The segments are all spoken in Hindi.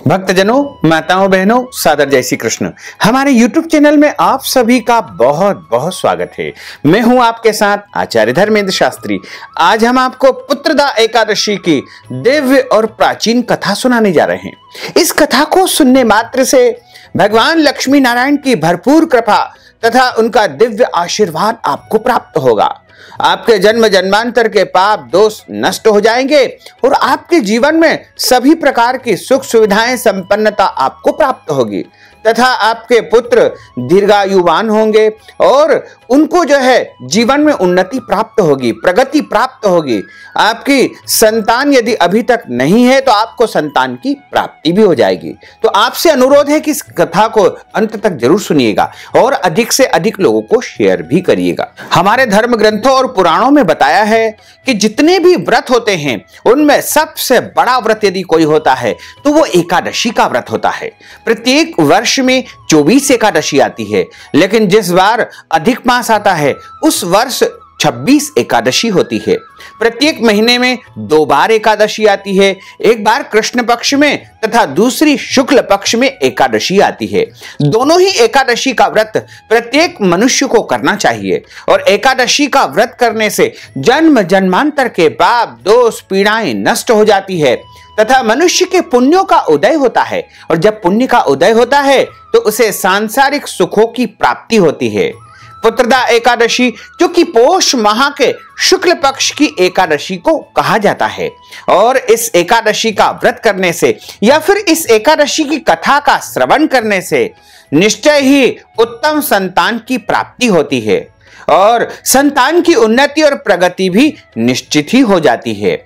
भक्तजनों, माताओं, बहनों, सादर जय श्री कृष्ण। हमारे YouTube चैनल में आप सभी का बहुत बहुत स्वागत है। मैं हूं आपके साथ आचार्य धर्मेंद्र शास्त्री। आज हम आपको पुत्रदा एकादशी की दिव्य और प्राचीन कथा सुनाने जा रहे हैं। इस कथा को सुनने मात्र से भगवान लक्ष्मी नारायण की भरपूर कृपा तथा उनका दिव्य आशीर्वाद आपको प्राप्त होगा। आपके जन्म जन्मांतर के पाप दोष नष्ट हो जाएंगे और आपके जीवन में सभी प्रकार की सुख सुविधाएं संपन्नता आपको प्राप्त होगी तथा आपके पुत्र दीर्घायुवान होंगे और उनको जो है जीवन में उन्नति प्राप्त होगी, प्रगति प्राप्त होगी। आपकी संतान यदि अभी तक नहीं है तो आपको संतान की प्राप्ति भी हो जाएगी। तो आपसे अनुरोध है कि इस कथा को अंत तक जरूर सुनिएगा और अधिक से अधिक लोगों को शेयर भी करिएगा। हमारे धर्म ग्रंथों और पुराणों में बताया है कि जितने भी व्रत होते हैं उनमें सबसे बड़ा व्रत यदि कोई होता है तो वो एकादशी का व्रत होता है। प्रत्येक वर्ष में 24 एकादशी आती है, लेकिन जिस बार अधिक मास आता है उस वर्ष 26 एकादशी होती है। प्रत्येक महीने में 2 बार एकादशी आती है, एक बार कृष्ण पक्ष में तथा दूसरी शुक्ल पक्ष में एकादशी आती है। दोनों ही एकादशी का व्रत प्रत्येक मनुष्य को करना चाहिए और एकादशी का व्रत करने से जन्म जन्मांतर के पाप दोष पीड़ाएं नष्ट हो जाती है तथा मनुष्य के पुण्यों का उदय होता है और जब पुण्य का उदय होता है तो उसे सांसारिक सुखों की प्राप्ति होती है। पुत्रदा एकादशी जो कि पोष माह के शुक्ल पक्ष की एकादशी को कहा जाता है और इस एकादशी का व्रत करने से या फिर इस एकादशी की कथा का श्रवण करने से निश्चय ही उत्तम संतान की प्राप्ति होती है और संतान की उन्नति और प्रगति भी निश्चित ही हो जाती है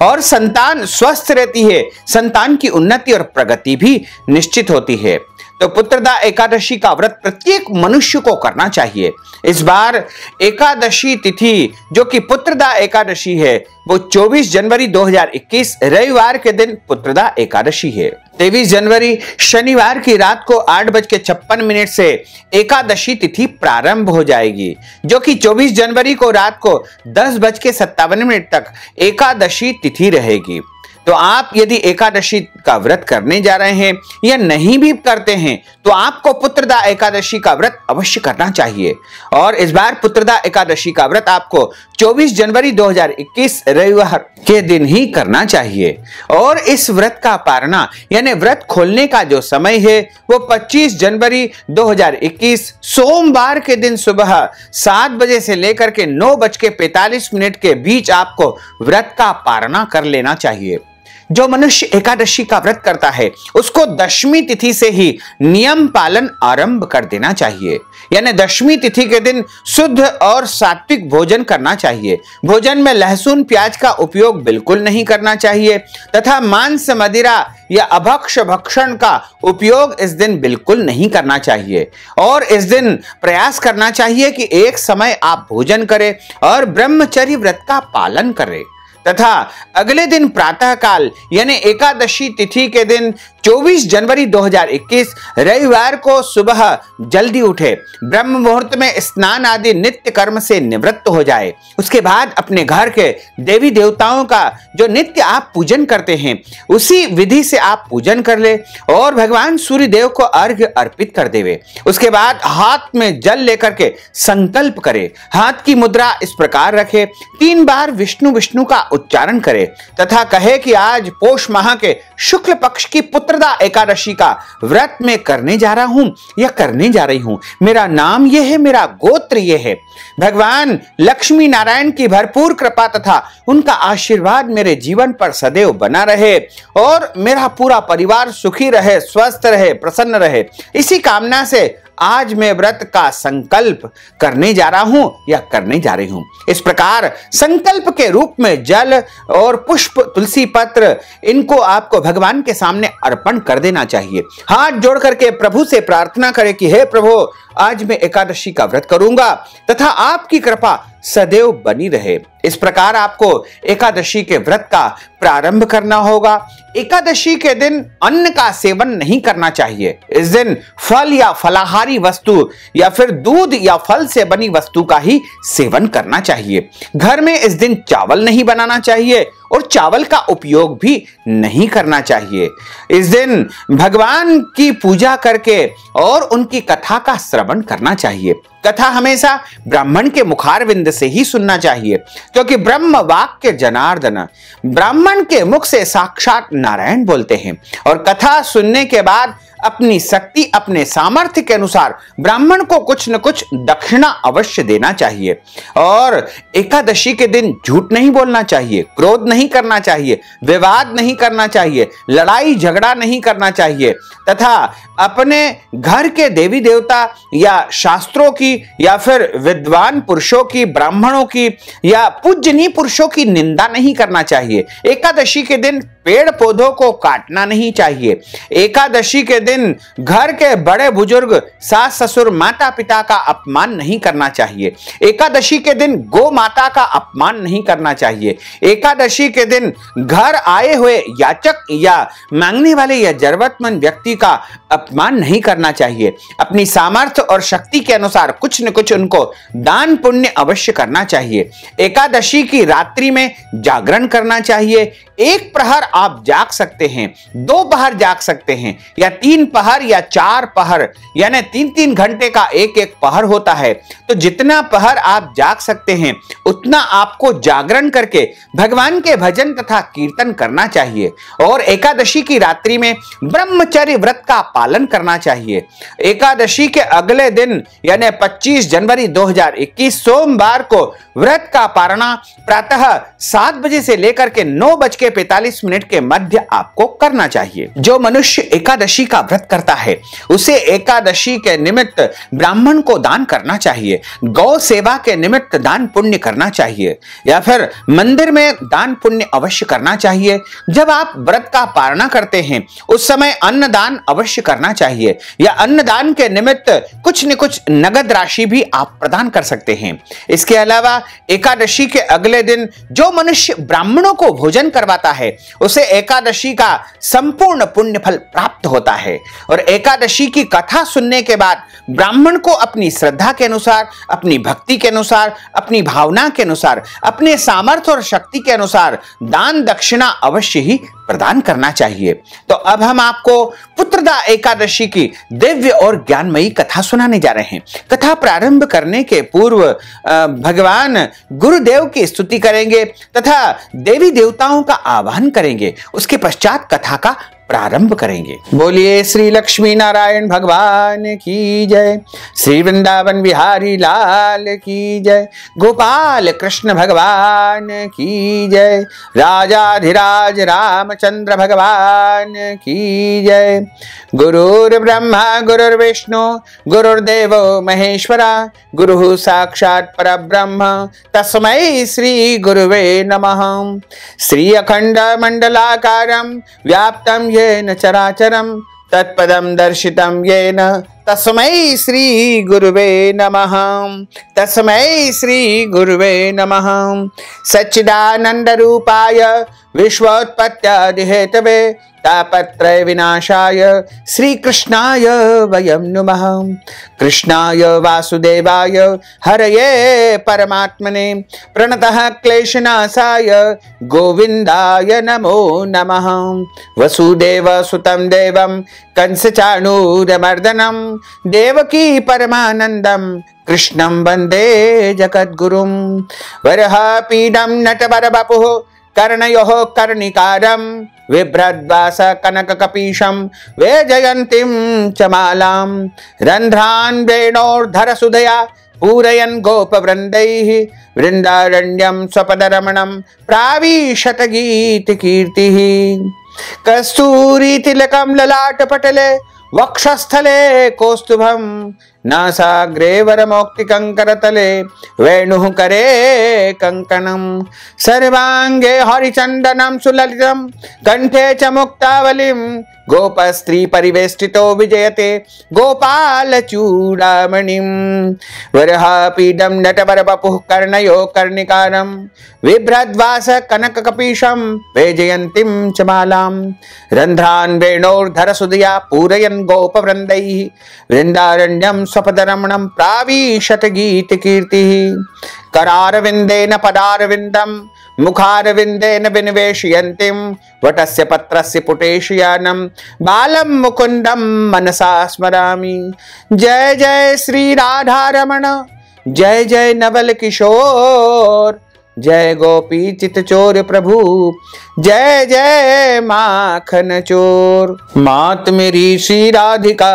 और संतान स्वस्थ रहती है, संतान की उन्नति और प्रगति भी निश्चित होती है। तो पुत्रदा एकादशी का व्रत प्रत्येक मनुष्य को करना चाहिए। इस बार एकादशी तिथि जो कि पुत्रदा एकादशी है वो 24 जनवरी 2021 रविवार के दिन पुत्रदा एकादशी है। 23 जनवरी शनिवार की रात को 8:56 से एकादशी तिथि प्रारंभ हो जाएगी, जो कि 24 जनवरी को रात को 10:57 तक एकादशी तिथि रहेगी। तो आप यदि एकादशी का व्रत करने जा रहे हैं या नहीं भी करते हैं तो आपको पुत्रदा एकादशी का व्रत अवश्य करना चाहिए और इस बार पुत्रदा एकादशी का व्रत आपको 24 जनवरी 2021 रविवार के दिन ही करना चाहिए और इस व्रत का पारना यानी व्रत खोलने का जो समय है वो 25 जनवरी 2021 सोमवार के दिन सुबह 7 बजे से लेकर के 9:45 के बीच आपको व्रत का पारना कर लेना चाहिए। जो मनुष्य एकादशी का व्रत करता है उसको दशमी तिथि से ही नियम पालन आरंभ कर देना चाहिए, यानी दशमी तिथि के दिन शुद्ध और सात्विक भोजन करना चाहिए। भोजन में लहसुन प्याज का उपयोग बिल्कुल नहीं करना चाहिए तथा मांस मदिरा या अभक्ष भक्षण का उपयोग इस दिन बिल्कुल नहीं करना चाहिए और इस दिन प्रयास करना चाहिए कि एक समय आप भोजन करें और ब्रह्मचर्य व्रत का पालन करें तथा अगले दिन प्रातः काल यानी एकादशी तिथि के दिन 24 जनवरी 2021 रविवार को सुबह जल्दी उठे, ब्रह्म मुहूर्त में स्नान आदि नित्य कर्म से निवृत्त हो जाए। उसके बाद अपने घर के देवी देवताओं का जो नित्य आप पूजन करते हैं उसी विधि से आप पूजन कर ले और भगवान सूर्य देव को अर्घ्य अर्पित कर देवे। उसके बाद हाथ में जल लेकर के संकल्प करे, हाथ की मुद्रा इस प्रकार रखे, 3 बार विष्णु विष्णु का उच्चारण करे तथा कहे कि आज पोष माह के शुक्ल पक्ष की पुत्रदा एकादशी का व्रत में करने जा रहा हूं या करने जा रही हूं। मेरा नाम यह है, मेरा गोत्र यह है। भगवान लक्ष्मी नारायण की भरपूर कृपा तथा उनका आशीर्वाद मेरे जीवन पर सदैव बना रहे और मेरा पूरा परिवार सुखी रहे, स्वस्थ रहे, प्रसन्न रहे। इसी कामना से आज मैं व्रत का संकल्प करने जा रहा हूं या करने जा रही हूं। इस प्रकार संकल्प के रूप में जल और पुष्प, तुलसी पत्र इनको आपको भगवान के सामने अर्पण कर देना चाहिए। हाथ जोड़ करके प्रभु से प्रार्थना करें कि हे प्रभु, आज मैं एकादशी का व्रत करूंगा तथा आपकी कृपा सदैव बनी रहे। इस प्रकार आपको एकादशी के व्रत का प्रारंभ करना होगा। एकादशी के दिन अन्न का सेवन नहीं करना चाहिए। इस दिन फल या फलाहारी वस्तु या फिर दूध या फल से बनी वस्तु का ही सेवन करना चाहिए। घर में इस दिन चावल नहीं बनाना चाहिए और चावल का उपयोग भी नहीं करना चाहिए। इस दिन भगवान की पूजा करके और उनकी कथा का श्रवण करना चाहिए। कथा हमेशा ब्राह्मण के मुखारविंद से ही सुनना चाहिए, क्योंकि ब्रह्म वाक्य जनार्दन, ब्राह्मण के मुख से साक्षात नारायण बोलते हैं। और कथा सुनने के बाद अपनी शक्ति, अपने सामर्थ्य के अनुसार ब्राह्मण को कुछ न कुछ दक्षिणा अवश्य देना चाहिए। और एकादशी के दिन झूठ नहीं बोलना चाहिए, क्रोध नहीं करना चाहिए, विवाद नहीं करना चाहिए, लड़ाई झगड़ा नहीं करना चाहिए, तथा अपने घर के देवी देवता या शास्त्रों की या फिर विद्वान पुरुषों की, ब्राह्मणों की या पूजनीय पुरुषों की निंदा नहीं करना चाहिए। एकादशी के दिन पेड़ पौधों को काटना नहीं चाहिए। एकादशी के दिन घर के बड़े बुजुर्ग, सास ससुर, माता पिता का अपमान नहीं करना चाहिए। एकादशी के दिन गौ माता का अपमान नहीं करना चाहिए। एकादशी के दिन घर आए हुए याचक या मांगने वाले या जरूरतमंद व्यक्ति का अपमान नहीं करना चाहिए। अपनी सामर्थ्य और शक्ति के अनुसार कुछ न कुछ उनको दान पुण्य अवश्य करना चाहिए। एकादशी की रात्रि में जागरण करना चाहिए। एक प्रहर आप जाग सकते हैं, 2 पहर जाग सकते हैं, या 3 पहर या 4 पहर, यानी 3-3 घंटे का एक पहर होता है। तो जितना पहर आप जाग सकते हैं उतना आपको जागरण करके भगवान के भजन तथा कीर्तन करना चाहिए। और एकादशी की रात्रि में ब्रह्मचर्य व्रत का पालन करना चाहिए। एकादशी के अगले दिन यानी 25 जनवरी 2021 सोमवार को व्रत का पारणा प्रातः 7 बजे से लेकर के 9:45 के मध्य आपको करना चाहिए। जो मनुष्य एकादशी का व्रत करता है उसे एकादशी के निमित्त ब्राह्मण को दान करना चाहिए, गौ सेवा के निमित्त दान पुण्य करना चाहिए, या फिर मंदिर में दान पुण्य अवश्य करना चाहिए। जब आप व्रत का पारणा करते हैं उस समय अन्नदान अवश्य करना चाहिए, या अन्नदान के निमित्त कुछ न कुछ नगद राशि भी आप प्रदान कर सकते हैं। इसके अलावा एकादशी के अगले दिन जो मनुष्य ब्राह्मणों को भोजन करवाता है उसे एकादशी का संपूर्ण पुण्य फल प्राप्त होता है। और एकादशी की कथा सुनने के बाद ब्राह्मण को अपनी श्रद्धा के अनुसार, अपनी भक्ति के अनुसार, अपनी भावना के अनुसार, अपने सामर्थ्य और शक्ति के अनुसार दान दक्षिणा अवश्य ही प्रदान करना चाहिए। तो अब हम आपको पुत्रदा एकादशी की दिव्य और ज्ञानमयी कथा सुनाने जा रहे हैं। कथा प्रारंभ करने के पूर्व भगवान गुरुदेव की स्तुति करेंगे तथा देवी देवताओं का आह्वान करेंगे। उसके पश्चात कथा का प्रारंभ करेंगे। बोलिए श्री लक्ष्मी नारायण भगवान की जय, श्री वृंदावन बिहारी लाल की जय, गोपाल कृष्ण भगवान की जय, राजाधिराज रामचंद्र भगवान की जय। गुरुर् ब्रह्मा गुरुर्विष्णु गुरुर्देवो महेश्वरा, गुरुः साक्षात् परब्रह्म तस्मै श्री गुरुवे नमः। श्री अखंड मंडलाकारं व्याप्तं येन चराचरं तत्पदं दर्शितं येन तस्मै श्री गुरुवे नमः। तस्मै श्री गुरुवे नमः। सच्चिदानंद रूपाय विश्वोत्पत्त्यादि हेतवे तापत्रय विनाशाय श्री कृष्णाय वयं नमः। कृष्णाय वासुदेवाय हरये परमात्मने प्रणतः क्लेशनाशाय गोविंदाय नमो नमः। वसुदेव सुतं देवं कंसचाणूरमर्दनं देवकी परमानंदं कृष्णं वंदे जगद्गुरुं। वरहपीडं नटवरवपुः कर्णयोः कर्णिकारं बिभ्रद्वास कनककपीशं वैजयन्तीं च मालां। रन्ध्रान् वेणोर्धरसुधया पूरयन् गोपवृन्दैः वृन्दारण्यं स्वपदरमणं प्राविशत गीतकीर्तिः। कस्तूरीतिलकं ललाटपटले वक्षस्थले कौस्तुभं नासाग्रे वरमौक्तिकङ्करतले वेणुः करे कङ्कणं। सर्वाङ्गे हरिचन्दनं सुललितं कण्ठे च मुक्तावलिं गोपस्त्री परिवेष्टितो विजयते गोपालचूडामणिं। वरहापीडं नटवरवपुः कर्णयो कर्णिकारं बिभ्रद्वास कनककपीशं वैजयन्तीं च मालां। रन्ध्रान् वेणोर्धरसुधया पूरयन् गोपवृन्दैः वृन्दारण्यं स्वपदरमणं प्राविशत गीत कीर्ति करारविंदेन पदारविंदम मुखारविंदेन विनिवेशयन्तीं वटस्य पत्रस्य पुटेशयानं बालं मुकुंदम मनसा स्मरामि। जय जय श्री राधा रमण, जय जय नवल किशोर, जय गोपी चित चोर प्रभु, जय जय माखन चोर। मात मेरी श्री राधिका,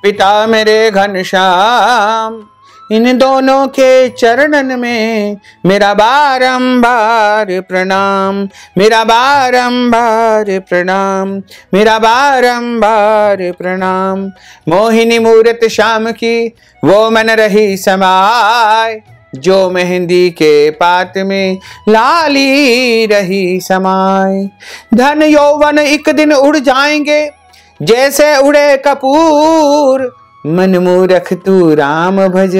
पिता मेरे घनश्याम, इन दोनों के चरणन में मेरा बारंबार प्रणाम, मेरा बारंबार प्रणाम, मेरा बारंबार प्रणाम। मोहिनी मूरत श्याम की वो मन रही समाय, जो मेहंदी के पात में लाली रही समाय। धन यौवन एक दिन उड़ जाएंगे जैसे उड़े कपूर, मन मूरख तू राम भज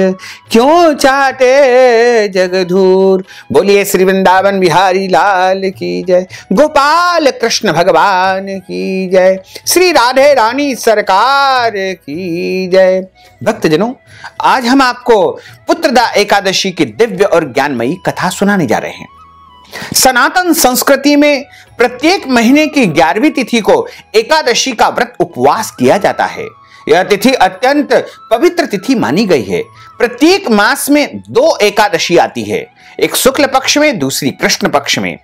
क्यों चाटे जगधूर। बोलिए श्री वृंदावन बिहारी लाल की जय, गोपाल कृष्ण भगवान की जय, श्री राधे रानी सरकार की जय। भक्तजनों, आज हम आपको पुत्रदा एकादशी की दिव्य और ज्ञानमयी कथा सुनाने जा रहे हैं। सनातन संस्कृति में प्रत्येक महीने की 11वीं तिथि को एकादशी का व्रत उपवास किया जाता है। यह तिथि अत्यंत पवित्र तिथि मानी गई है। प्रत्येक मास में 2 एकादशी आती है, एक शुक्ल पक्ष में, दूसरी कृष्ण पक्ष में।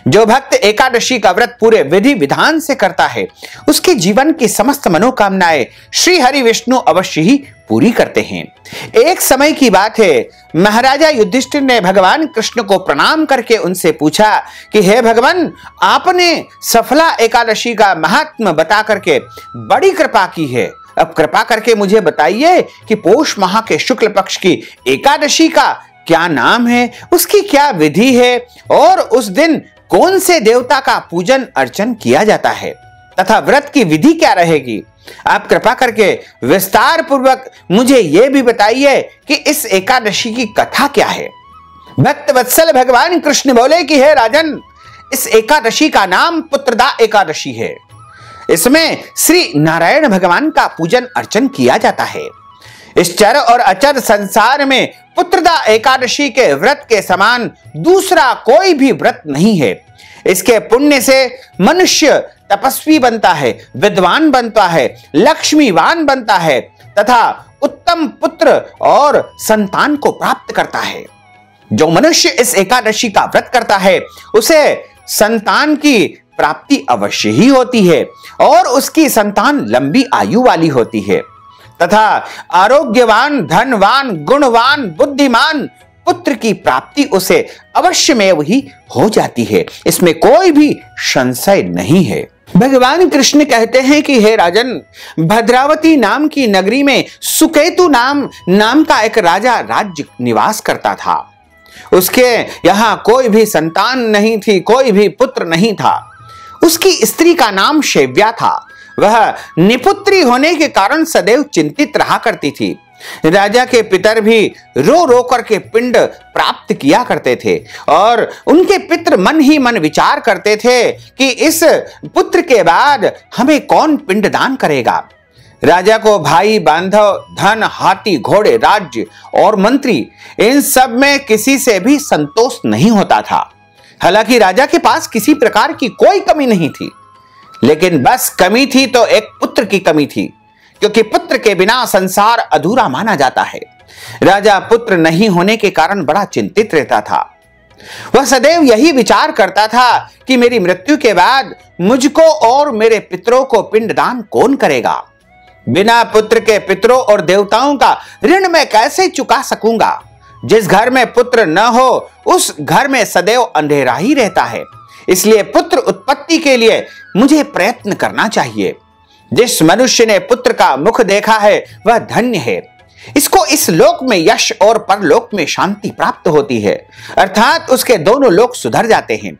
जो भक्त एकादशी का व्रत पूरे विधि विधान से करता है, उसके जीवन की समस्त मनोकामनाएं श्री हरि विष्णु अवश्य ही पूरी करते हैं। एक समय की बात है, महाराजा युधिष्ठिर ने भगवान कृष्ण को प्रणाम करके उनसे पूछा कि हे भगवान, आपने सफला एकादशी का महात्म्य बता करके बड़ी कृपा की है। अब कृपा करके मुझे बताइए कि पौष माह के शुक्ल पक्ष की एकादशी का क्या नाम है, उसकी क्या विधि है और उस दिन कौन से देवता का पूजन अर्चन किया जाता है तथा व्रत की विधि क्या रहेगी। आप कृपा करके विस्तार पूर्वक मुझे यह भी बताइए कि इस एकादशी की कथा क्या है। भक्त वत्सल भगवान कृष्ण बोले कि हे राजन, इस एकादशी का नाम पुत्रदा एकादशी है। इसमें श्री नारायण भगवान का पूजन अर्चन किया जाता है। इस चर और अचर संसार में पुत्रदा एकादशी के व्रत के समान दूसरा कोई भी व्रत नहीं है। इसके पुण्य से मनुष्य तपस्वी बनता है, विद्वान बनता है, लक्ष्मीवान बनता है तथा उत्तम पुत्र और संतान को प्राप्त करता है। जो मनुष्य इस एकादशी का व्रत करता है, उसे संतान की प्राप्ति अवश्य ही होती है और उसकी संतान लंबी आयु वाली होती है तथा आरोग्यवान, धनवान, गुणवान, बुद्धिमान पुत्र की प्राप्ति उसे अवश्य में ही हो जाती है। इसमें कोई भी संशय नहीं है। भगवान कृष्ण कहते हैं कि हे राजन, भद्रावती नाम की नगरी में सुकेतु नाम का एक राजा राज्य निवास करता था। उसके यहां कोई भी संतान नहीं थी, कोई भी पुत्र नहीं था। उसकी स्त्री का नाम शैव्या था। वह निपुत्री होने के कारण सदैव चिंतित रहा करती थी। राजा के पितर भी रो रो करके पिंड प्राप्त किया करते थे और उनके पितर मन ही मन विचार करते थे कि इस पुत्र के बाद हमें कौन पिंडदान करेगा। राजा को भाई, बांधव, धन, हाथी, घोड़े, राज्य और मंत्री, इन सब में किसी से भी संतोष नहीं होता था। हालांकि राजा के पास किसी प्रकार की कोई कमी नहीं थी, लेकिन बस कमी थी तो एक पुत्र की कमी थी, क्योंकि पुत्र के बिना संसार अधूरा माना जाता है। राजा पुत्र नहीं होने के कारण बड़ा चिंतित रहता था। वह सदैव यही विचार करता था कि मेरी मृत्यु के बाद मुझको और मेरे पितरों को पिंडदान कौन करेगा। बिना पुत्र के पितरों और देवताओं का ऋण मैं कैसे चुका सकूंगा। जिस घर में पुत्र न हो उस घर में सदैव अंधेरा ही रहता है। इसलिए पुत्र उत्पत्ति के लिए मुझे प्रयत्न करना चाहिए। जिस मनुष्य ने पुत्र का मुख देखा है वह धन्य है। इसको इस लोक में यश और परलोक में शांति प्राप्त होती है, अर्थात उसके दोनों लोक सुधर जाते हैं।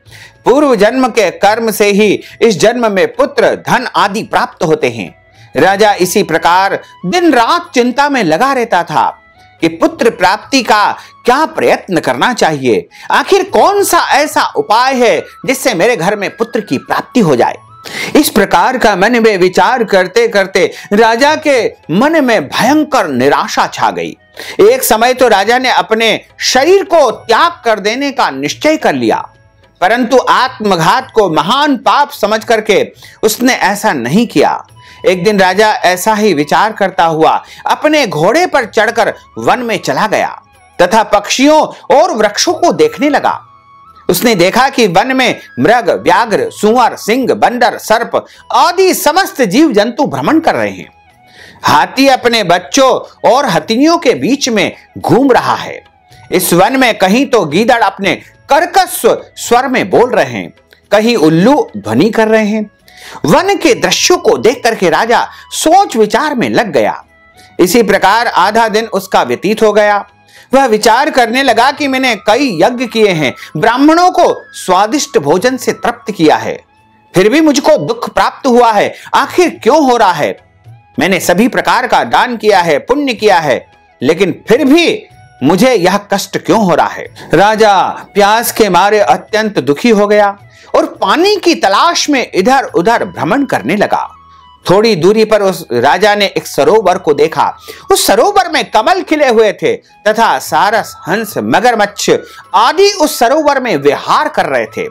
पूर्व जन्म के कर्म से ही इस जन्म में पुत्र, धन आदि प्राप्त होते हैं। राजा इसी प्रकार दिन रात चिंता में लगा रहता था कि पुत्र प्राप्ति का क्या प्रयत्न करना चाहिए। आखिर कौन सा ऐसा उपाय है जिससे मेरे घर में पुत्र की प्राप्ति हो जाए। इस प्रकार का मन में विचार करते करते राजा के मन में भयंकर निराशा छा गई। एक समय तो राजा ने अपने शरीर को त्याग कर देने का निश्चय कर लिया, परंतु आत्मघात को महान पाप समझ करके उसने ऐसा नहीं किया। एक दिन राजा ऐसा ही विचार करता हुआ अपने घोड़े पर चढ़कर वन में चला गया तथा पक्षियों और वृक्षों को देखने लगा। उसने देखा कि वन में मृग, व्याघ्र, सुअर, सिंह, बंदर, सर्प आदि समस्त जीव जंतु भ्रमण कर रहे हैं। हाथी अपने बच्चों और हथिनियों के बीच में घूम रहा है। इस वन में कहीं तो गीदड़ अपने कर्कश स्वर में बोल रहे हैं, कहीं उल्लू ध्वनि कर रहे हैं। वन के दृश्यों को देख करके राजा सोच विचार में लग गया। इसी प्रकार आधा दिन उसका व्यतीत हो गया। वह विचार करने लगा कि मैंने कई यज्ञ किए हैं, ब्राह्मणों को स्वादिष्ट भोजन से तृप्त किया है, फिर भी मुझको दुख प्राप्त हुआ है। आखिर क्यों हो रहा है? मैंने सभी प्रकार का दान किया है, पुण्य किया है, लेकिन फिर भी मुझे यह कष्ट क्यों हो रहा है? राजा प्यास के मारे अत्यंत दुखी हो गया और पानी की तलाश में इधर उधर भ्रमण करने लगा। थोड़ी दूरी पर उस राजा ने एक सरोवर को देखा। उस सरोवर में कमल खिले हुए थे तथा सारस, हंस, मगरमच्छ आदि उस सरोवर में विहार कर रहे थे।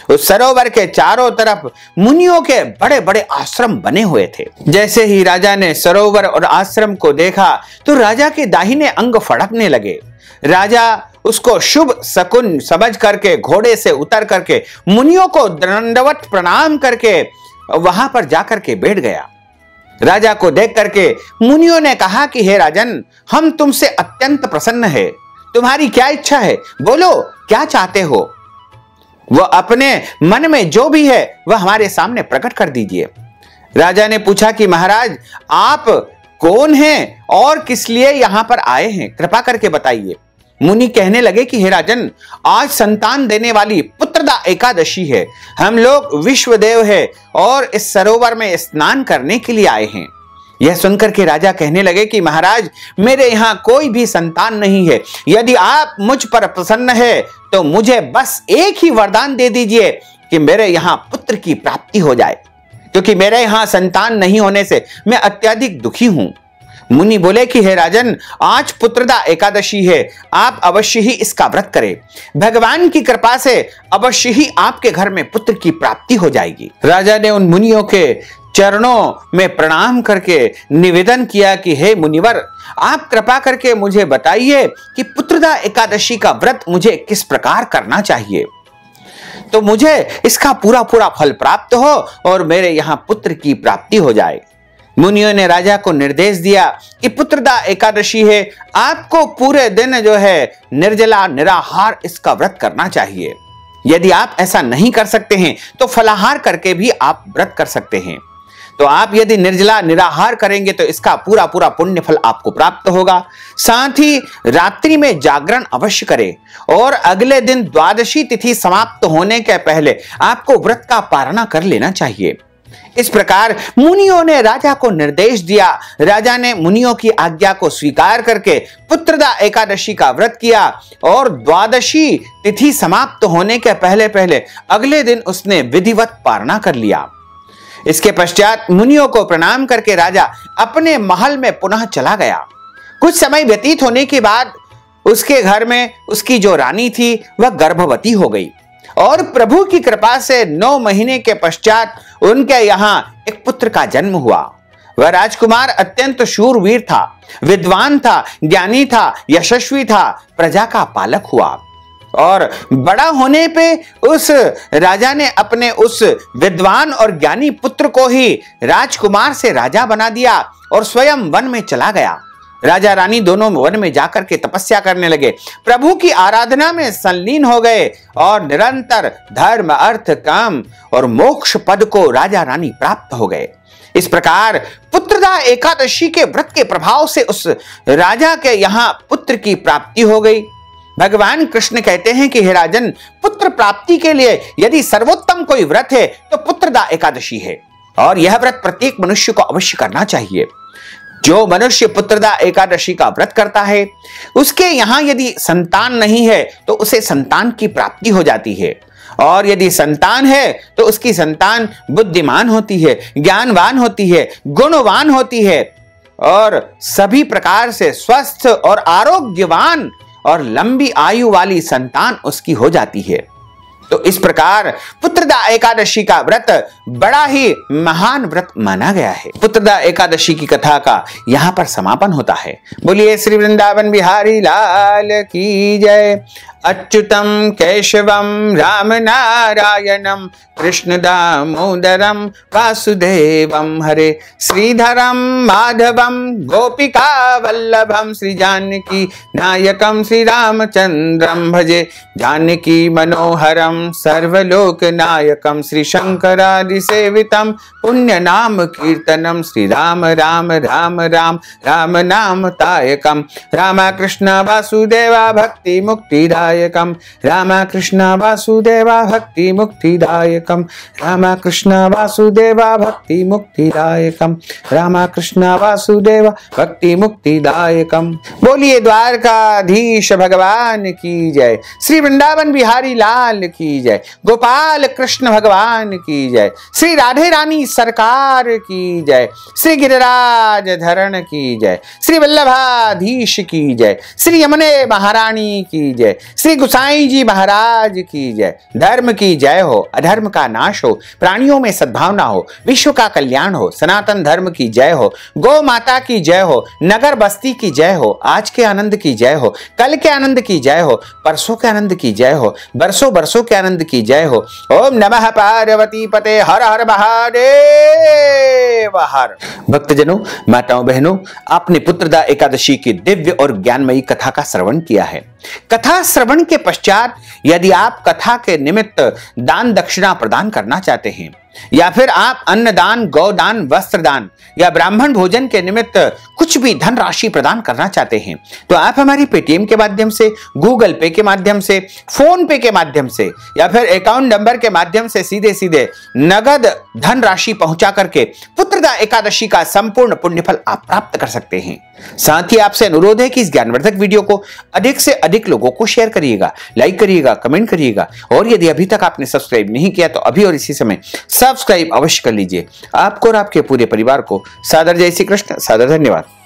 उस सरोवर के चारों तरफ मुनियों के बड़े बड़े आश्रम बने हुए थे। जैसे ही राजा ने सरोवर और आश्रम को देखा तो राजा के दाहिने अंग फड़कने लगे। राजा उसको शुभ शकुन समझ करके घोड़े से उतर करके मुनियों को दंडवत प्रणाम करके वहां पर जाकर के बैठ गया। राजा को देख करके मुनियों ने कहा कि हे राजन, हम तुमसे अत्यंत प्रसन्न है। तुम्हारी क्या इच्छा है? बोलो, क्या चाहते हो? वह अपने मन में जो भी है वह हमारे सामने प्रकट कर दीजिए। राजा ने पूछा कि महाराज, आप कौन हैं और किस लिए यहां पर आए हैं? कृपा करके बताइए। मुनि कहने लगे कि हे राजन, आज संतान देने वाली पुत्रदा एकादशी है। हम लोग विश्वदेव है और इस सरोवर में स्नान करने के लिए आए हैं। यह सुनकर के राजा कहने लगे कि महाराज, मेरे यहाँ कोई भी संतान नहीं है। यदि आप मुझ पर प्रसन्न है तो मुझे बस एक ही वरदान दे दीजिए कि मेरे यहाँ पुत्र की प्राप्ति हो जाए, क्योंकि मेरे यहाँ संतान नहीं होने से मैं अत्यधिक दुखी हूं। मुनि बोले कि हे राजन, आज पुत्रदा एकादशी है, आप अवश्य ही इसका व्रत करें। भगवान की कृपा से अवश्य ही आपके घर में पुत्र की प्राप्ति हो जाएगी। राजा ने उन मुनियों के चरणों में प्रणाम करके निवेदन किया कि हे मुनिवर, आप कृपा करके मुझे बताइए कि पुत्रदा एकादशी का व्रत मुझे किस प्रकार करना चाहिए, तो मुझे इसका पूरा पूरा फल प्राप्त हो और मेरे यहाँ पुत्र की प्राप्ति हो जाए। मुनियों ने राजा को निर्देश दिया कि पुत्रदा एकादशी है, आपको पूरे दिन जो है निर्जला निराहार इसका व्रत करना चाहिए। यदि आप ऐसा नहीं कर सकते हैं तो फलाहार करके भी आप व्रत कर सकते हैं। तो आप यदि निर्जला निराहार करेंगे तो इसका पूरा पूरा पुण्य फल आपको प्राप्त होगा। साथ ही रात्रि में जागरण अवश्य करें और अगले दिन द्वादशी तिथि समाप्त होने के पहले आपको व्रत का पारणा कर लेना चाहिए। इस प्रकार मुनियों ने राजा को निर्देश दिया। राजा ने मुनियों की आज्ञा को स्वीकार करके पुत्रदा एकादशी का व्रत किया और द्वादशी तिथि समाप्त होने के पहले पहले अगले दिन उसने विधिवत पारणा कर लिया। इसके पश्चात मुनियों को प्रणाम करके राजा अपने महल में पुनः चला गया। कुछ समय व्यतीत होने के बाद उसके घर में उसकी जो रानी थी वह गर्भवती हो गई और प्रभु की कृपा से 9 महीने के पश्चात उनके यहाँ एक पुत्र का जन्म हुआ। वह राजकुमार अत्यंत शूरवीर था, विद्वान था, ज्ञानी था, यशस्वी था, प्रजा का पालक हुआ और बड़ा होने पे उस राजा ने अपने उस विद्वान और ज्ञानी पुत्र को ही राजकुमार से राजा बना दिया और स्वयं वन में चला गया। राजा रानी दोनों वन में जाकर के तपस्या करने लगे, प्रभु की आराधना में संलीन हो गए और निरंतर धर्म, अर्थ, काम और मोक्ष पद को राजा रानी प्राप्त हो गए। इस प्रकार पुत्रदा एकादशी के व्रत के प्रभाव से उस राजा के यहाँ पुत्र की प्राप्ति हो गई। भगवान कृष्ण कहते हैं कि हे राजन, पुत्र प्राप्ति के लिए यदि सर्वोत्तम कोई व्रत है तो पुत्रदा एकादशी है और यह व्रत प्रत्येक मनुष्य को अवश्य करना चाहिए। जो मनुष्य पुत्रदा एकादशी का व्रत करता है उसके यहाँ यदि संतान नहीं है तो उसे संतान की प्राप्ति हो जाती है और यदि संतान है तो उसकी संतान बुद्धिमान होती है, ज्ञानवान होती है, गुणवान होती है और सभी प्रकार से स्वस्थ और आरोग्यवान और लंबी आयु वाली संतान उसकी हो जाती है। तो इस प्रकार पुत्रदा एकादशी का व्रत बड़ा ही महान व्रत माना गया है। पुत्रदा एकादशी की कथा का यहां पर समापन होता है। बोलिए श्री वृंदावन बिहारी लाल की जय। अच्युतम केशवम राम नारायणम कृष्ण दामोदरम वासुदेवम हरे श्रीधरम माधवम गोपिका वल्लभम श्री जानकी नायकम श्री रामचंद्रम भजे जानकी मनोहरम सर्वलोक नायकम श्री शंकरादि सेवितम पुण्य नाम कीर्तनम श्री राम राम राम राम राम नाम तायकम रामा कृष्ण वासुदेवा भक्ति मुक्तिदायकम रामा कृष्ण वासुदेवा भक्ति मुक्तिदायकम रामा कृष्ण वासुदेवा भक्ति मुक्तिदायकम रामा कृष्ण वासुदेवा भक्ति मुक्तिदायकम। बोलिए द्वारकाधीश भगवान की जय। श्री वृंदावन बिहारी लाल की जय। गोपाल कृष्ण भगवान की जय। श्री राधे रानी सरकार की जय। श्री गिरिराज धरण की जय। श्री वल्लभाधीश की जय। श्री यमुने महारानी की जय। श्री गुसाई जी महाराज की जय। धर्म की जय हो, अधर्म का नाश हो, प्राणियों में सद्भावना हो, विश्व का कल्याण हो, सनातन धर्म की जय हो, गौ माता की जय हो, नगर बस्ती की जय हो, आज के आनंद की जय हो, कल के आनंद की जय हो, परसों के आनंद की जय हो, बरसों बरसों के आनंद की जय हो। ओम नमः पार्वती पते हर हर महादेव हर। भक्तजनों, माताओं, बहनों, आपने पुत्रदा एकादशी की दिव्य और ज्ञानमयी कथा का श्रवण किया है। कथा श्रवण के पश्चात यदि आप कथा के निमित्त दान दक्षिणा प्रदान करना चाहते हैं या फिर आप अन्नदान, गौदान, वस्त्रदान या ब्राह्मण भोजन के निमित्त कुछ भी धन राशि प्रदान करना चाहते हैं तो आप हमारी पेटीएम के माध्यम से, गूगल पे के माध्यम से, फोन पे के माध्यम से या फिर अकाउंट नंबर के माध्यम से सीधे सीधे नगद धन राशि पहुंचा करके पुत्रदा एकादशी का संपूर्ण पुण्यफल आप प्राप्त कर सकते हैं। साथ ही आपसे अनुरोध है कि इस ज्ञानवर्धक वीडियो को अधिक से अधिक लोगों को शेयर करिएगा, लाइक करिएगा, कमेंट करिएगा और यदि अभी तक आपने सब्सक्राइब नहीं किया तो अभी और इसी समय सब्सक्राइब अवश्य कर लीजिए। आपको और आपके पूरे परिवार को सादर जय श्री कृष्ण, सादर धन्यवाद।